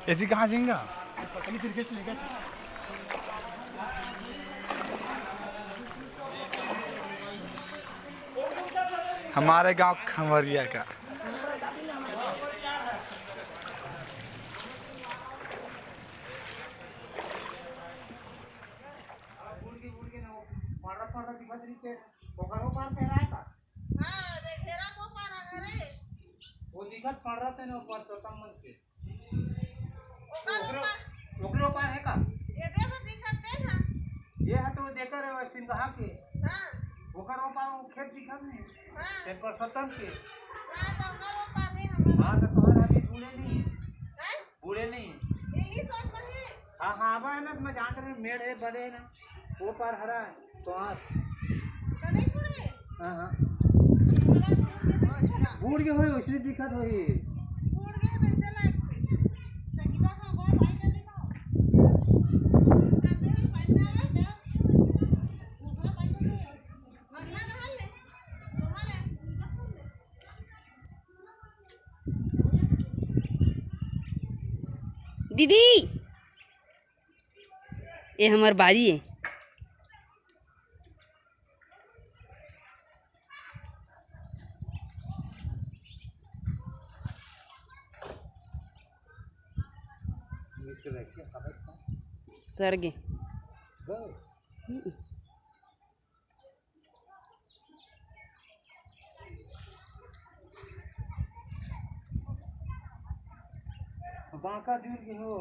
ऐसी कहाँ जाएगा? हमारे गांव खमरिया का वो दिखत पड़ रहा था ना ऊपर तो तम मन के ओकरो पार है का ये देखो दिखत है ना ये है तो देकर है सिंघा के हां ओकर ऊपर वो खेत दिखत नहीं हां ते पर सतम के हां तो ओकर ऊपर नहीं हम हां तो तोहर अभी बूढ़े नहीं यही सोच रहे हां हां अब है ना मैं जान रहा मेड़ है बड़े ना वो पार हरा है तो हां तो नहीं छोड़े हां हां बूढ़ के होई उसने दिखत होई बूढ़ के कैसे लायक संगीता का गोल भाई जल्दी खाओ खाते हैं पैसा है दूसरा पैसा है मरना रहल ले तुम्हारे दीदी ये हमार बारी है। सरगे बांका दूर के हो